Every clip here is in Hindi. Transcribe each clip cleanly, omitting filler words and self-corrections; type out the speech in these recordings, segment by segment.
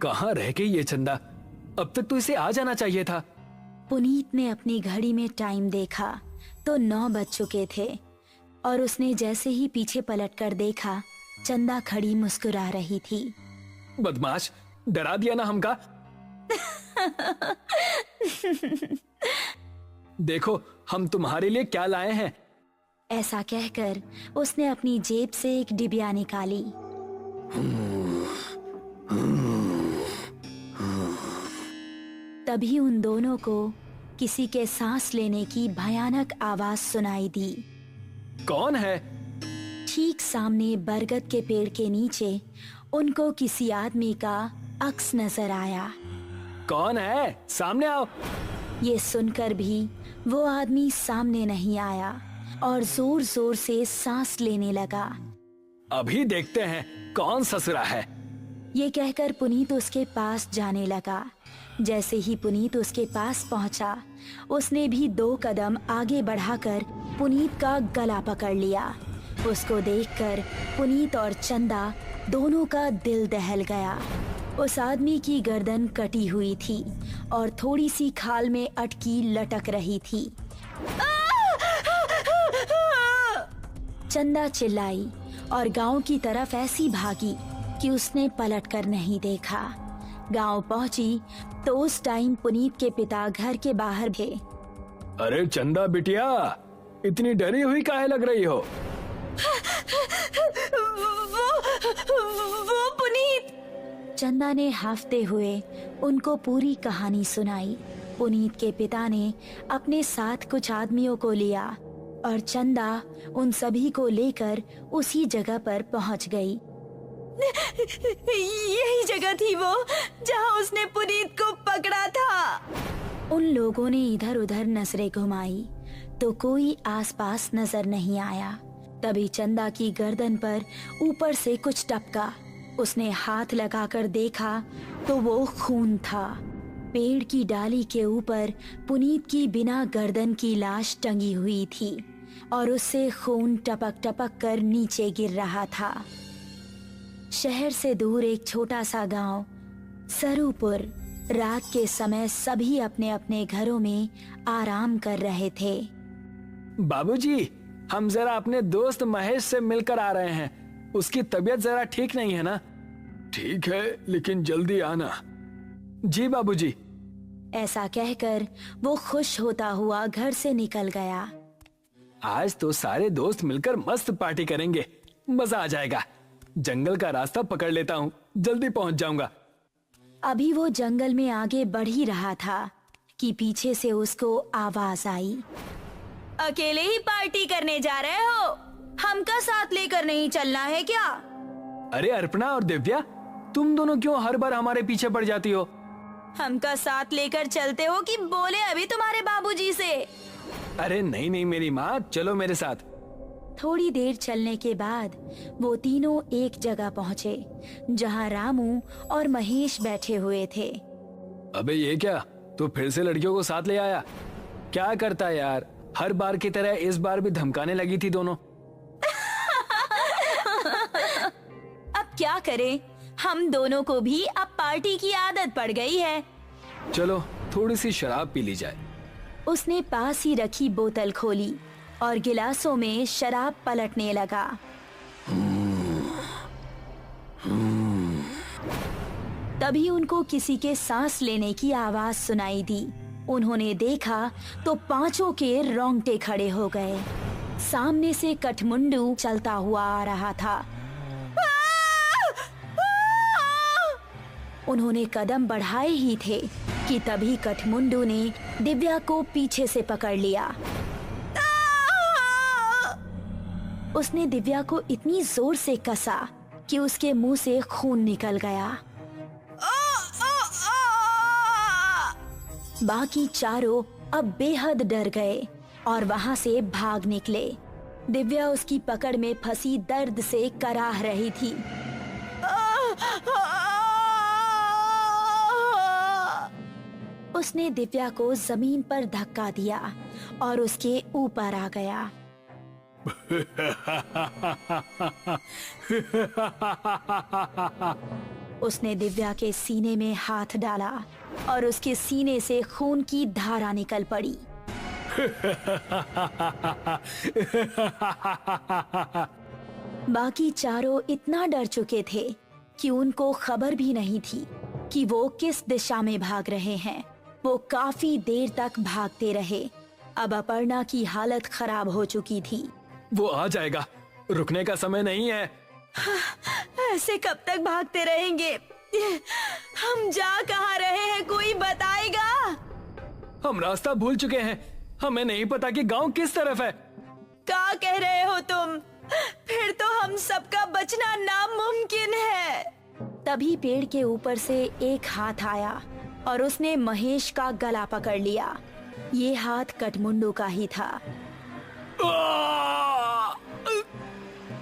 कहाँ रह गई ये चंदा? अब तक तो इसे आ जाना चाहिए था। पुनीत ने अपनी घड़ी में टाइम देखा तो 9 बज चुके थे और उसने जैसे ही पीछे पलटकर देखा, चंदा खड़ी मुस्कुरा रही थी। बदमाश, डरा दिया ना हमका। देखो हम तुम्हारे लिए क्या लाए हैं। ऐसा कहकर उसने अपनी जेब से एक डिबिया निकाली। तभी उन दोनों को किसी के सांस लेने की भयानक आवाज सुनाई दी। कौन है? ठीक सामने बरगद के पेड़ के नीचे उनको किसी आदमी का अक्स नजर आया। कौन है? सामने आओ। ये सुनकर भी वो आदमी सामने नहीं आया और जोर जोर से सांस लेने लगा। अभी देखते हैं कौन ससुरा है। ये कहकर पुनीत उसके पास जाने लगा। जैसे ही पुनीत उसके पास पहुंचा, उसने भी 2 कदम आगे बढ़ाकर पुनीत का गला पकड़ लिया। उसको देखकर पुनीत और चंदा दोनों का दिल दहल गया। उस आदमी की गर्दन कटी हुई थी और थोड़ी सी खाल में अटकी लटक रही थी। चंदा चिल्लाई और गांव की तरफ ऐसी भागी कि उसने पलटकर नहीं देखा। गांव पहुंची तो उस टाइम पुनीत के पिता घर के बाहर थे। अरे चंदा बिटिया, इतनी डरी हुई काहे लग रही हो? वो पुनीत। चंदा ने हाफते हुए उनको पूरी कहानी सुनाई। पुनीत के पिता ने अपने साथ कुछ आदमियों को लिया और चंदा उन सभी को लेकर उसी जगह पर पहुंच गई। यही जगह थी वो जहां उसने पुनीत को पकड़ा था। उन लोगों ने इधर उधर नजरें घुमाई तो कोई आसपास नजर नहीं आया। तभी चंदा की गर्दन पर ऊपर से कुछ टपका। उसने हाथ लगाकर देखा तो वो खून था। पेड़ की डाली के ऊपर पुनीत की बिना गर्दन की लाश टंगी हुई थी और उससे खून टपक टपक कर नीचे गिर रहा था। शहर से दूर एक छोटा सा गांव सरूपुर। रात के समय सभी अपने अपने घरों में आराम कर रहे थे। बाबूजी, हम जरा अपने दोस्त महेश से मिलकर आ रहे हैं। उसकी तबीयत जरा ठीक नहीं है ना? ठीक है, लेकिन जल्दी आना। जी बाबूजी। ऐसा कहकर वो खुश होता हुआ घर से निकल गया। आज तो सारे दोस्त मिलकर मस्त पार्टी करेंगे, मजा आ जाएगा। जंगल का रास्ता पकड़ लेता हूँ, जल्दी पहुँच जाऊंगा। अभी वो जंगल में आगे बढ़ ही रहा था कि पीछे से उसको आवाज आई। अकेले ही पार्टी करने जा रहे हो? हमका साथ लेकर नहीं चलना है क्या? अरे अर्पणा और दिव्या, तुम दोनों क्यों हर बार हमारे पीछे पड़ जाती हो? हमका साथ लेकर चलते हो कि बोले अभी तुम्हारे बाबूजी से? अरे नहीं नहीं मेरी माँ, चलो मेरे साथ। थोड़ी देर चलने के बाद वो तीनों एक जगह पहुँचे जहाँ रामू और महेश बैठे हुए थे। अबे ये क्या, तू फिर से लड़कियों को साथ ले आया? क्या करता है यार, हर बार की तरह इस बार भी धमकाने लगी थी दोनों। अब क्या करें, हम दोनों को भी अब पार्टी की आदत पड़ गई है। चलो थोड़ी सी शराब पी ली जाए। उसने पास ही रखी बोतल खोली और गिलासों में शराब पलटने लगा। तभी उनको किसी के सांस लेने की आवाज सुनाई दी। उन्होंने देखा तो पांचों के रोंगटे खड़े हो गए। सामने से कठमुंडू चलता हुआ आ रहा था। उन्होंने कदम बढ़ाए ही थे कि तभी कठमुंडू ने दिव्या को पीछे से पकड़ लिया। उसने दिव्या को इतनी जोर से कसा कि उसके मुंह से खून निकल गया। बाकी चारों अब बेहद डर गए और वहां से भाग निकले। दिव्या उसकी पकड़ में फंसी दर्द से कराह रही थी। उसने दिव्या को जमीन पर धक्का दिया और उसके ऊपर आ गया। उसने दिव्या के सीने में हाथ डाला और उसके सीने से खून की धारा निकल पड़ी। बाकी चारों इतना डर चुके थे कि उनको खबर भी नहीं थी कि वो किस दिशा में भाग रहे हैं। वो काफी देर तक भागते रहे। अब अपर्णा की हालत खराब हो चुकी थी। वो आ जाएगा, रुकने का समय नहीं है। ऐसे कब तक भागते रहेंगे? हम जा कहाँ रहे हैं, कोई बताएगा? हम रास्ता भूल चुके हैं, हमें नहीं पता कि गांव किस तरफ है। क्या कह रहे हो तुम? फिर तो हम सबका बचना नामुमकिन है। तभी पेड़ के ऊपर से एक हाथ आया और उसने महेश का गला पकड़ लिया। ये हाथ कठमुंडू का ही था।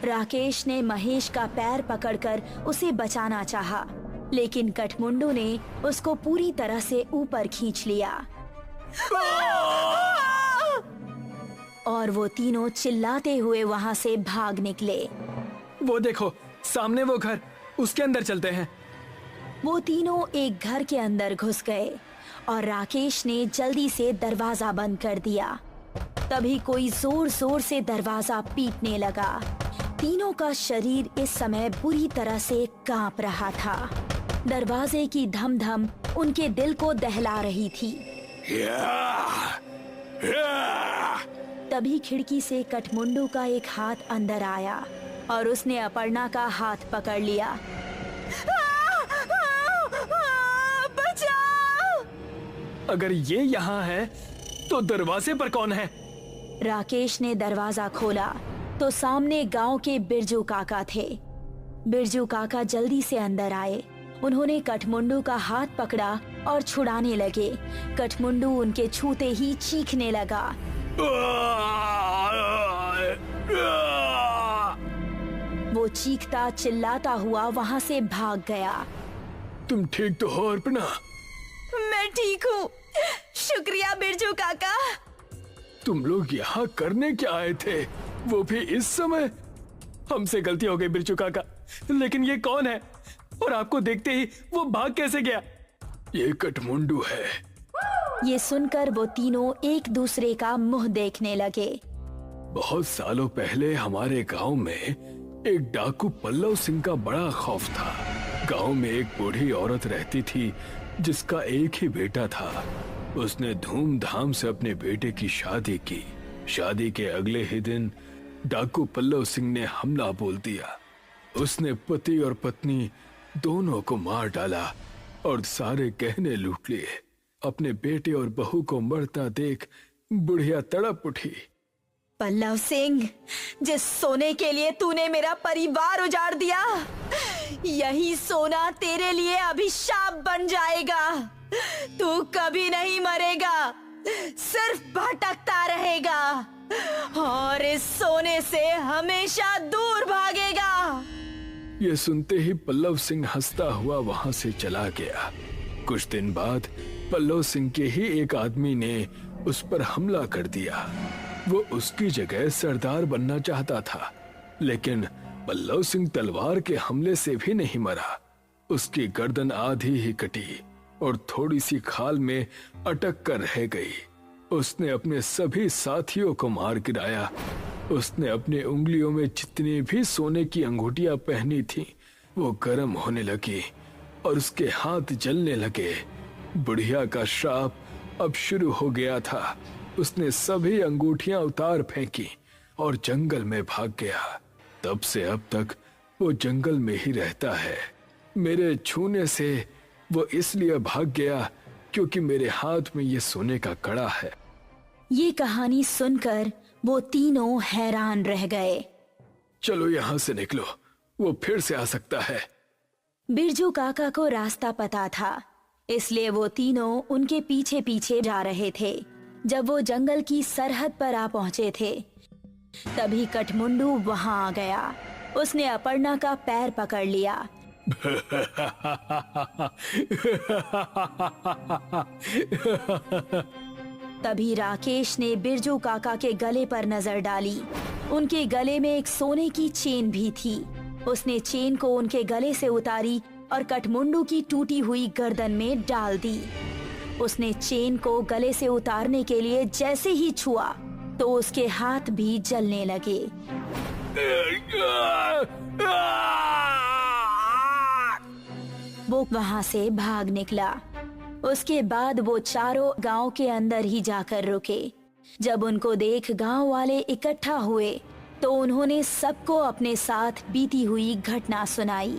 राकेश ने महेश का पैर पकड़कर उसे बचाना चाहा, लेकिन कठमुंडू ने उसको पूरी तरह से ऊपर खींच लिया और वो तीनों चिल्लाते हुए वहाँ से भाग निकले। वो देखो, सामने वो घर, उसके अंदर चलते हैं। वो तीनों एक घर के अंदर घुस गए और राकेश ने जल्दी से दरवाजा बंद कर दिया। तभी कोई जोर जोर से दरवाजा पीटने लगा। तीनों का शरीर इस समय बुरी तरह से कांप रहा था। दरवाजे की धम धम उनके दिल को दहला रही थी। तभी खिड़की से कठमुंडू का एक हाथ अंदर आया और उसने अपर्णा का हाथ पकड़ लिया। बचाओ! अगर ये यहाँ है तो दरवाजे पर कौन है? राकेश ने दरवाजा खोला तो सामने गांव के बिरजू काका थे। बिरजू काका जल्दी से अंदर आए। उन्होंने कठमुंडू का हाथ पकड़ा और छुड़ाने लगे। कठमुंडू उनके छूते ही चीखने लगा। वो चीखता चिल्लाता हुआ वहाँ से भाग गया। तुम ठीक तो हो अर्पणा? मैं ठीक हूँ, शुक्रिया बिरजू काका। तुम लोग यहाँ करने क्या आए थे, वो भी इस समय? हमसे गलती हो गई बिरजू काका, लेकिन ये कौन है और आपको देखते ही वो भाग कैसे गया? ये कठमुंडू है। ये सुनकर वो तीनों एक दूसरे का मुंह देखने लगे। बहुत सालों पहले हमारे गांव में एक डाकू पल्लव सिंह का बड़ा खौफ था। गांव में एक बूढ़ी औरत रहती थी जिसका एक ही बेटा था। उसने धूमधाम से अपने बेटे की शादी की। शादी के अगले ही दिन डाकू पल्लव सिंह ने हमला बोल दिया। उसने पति और पत्नी दोनों को मार डाला और सारे गहने लूट लिए। अपने बेटे और बहू को मरता देख बुढ़िया तड़प उठी। पल्लव सिंह, जिस सोने के लिए तूने मेरा परिवार उजाड़ दिया, यही सोना तेरे लिए अभिशाप बन जाएगा। तू कभी नहीं मरेगा, सिर्फ भटकता रहेगा और इस सोने से हमेशा दूर भागेगा। ये सुनते ही पल्लव सिंह हंसता हुआ वहां से चला गया। कुछ दिन बाद पल्लव सिंह के ही एक आदमी ने उस पर हमला कर दिया। वो उसकी जगह सरदार बनना चाहता था, लेकिन पल्लव सिंह तलवार के हमले से भी नहीं मरा। उसकी गर्दन आधी ही कटी और थोड़ी सी खाल में अटक कर रह गई। उसने अपने सभी साथियों को मार गिराया। उसने अपने उंगलियों में जितनी भी सोने की अंगूठियां पहनी थीं, वो गर्म होने लगी और उसके हाथ जलने लगे। बुढ़िया का श्राप अब शुरू हो गया था। उसने सभी अंगूठियां उतार फेंकी और जंगल में भाग गया। तब से अब तक वो जंगल में ही रहता है। मेरे छूने से वो इसलिए भाग गया क्योंकि मेरे हाथ में ये सोने का कड़ा है। ये कहानी सुनकर वो तीनों हैरान रह गए। चलो यहाँ से निकलो, वो फिर से आ सकता है। बिरजू काका को रास्ता पता था, इसलिए वो तीनों उनके पीछे पीछे जा रहे थे। जब वो जंगल की सरहद पर आ पहुंचे थे, तभी कठमुंडू वहां आ गया। उसने अपर्णा का पैर पकड़ लिया। तभी राकेश ने बिरजू काका के गले पर नजर डाली। उनके गले में एक सोने की चेन भी थी। उसने चेन को उनके गले से उतारी और कठमुंडू की टूटी हुई गर्दन में डाल दी। उसने चेन को गले से उतारने के लिए जैसे ही छुआ तो उसके हाथ भी जलने लगे। वो वहां से भाग निकला। उसके बाद वो चारों गांव के अंदर ही जाकर रुके। जब उनको देख गांव वाले इकट्ठा हुए तो उन्होंने सबको अपने साथ बीती हुई घटना सुनाई।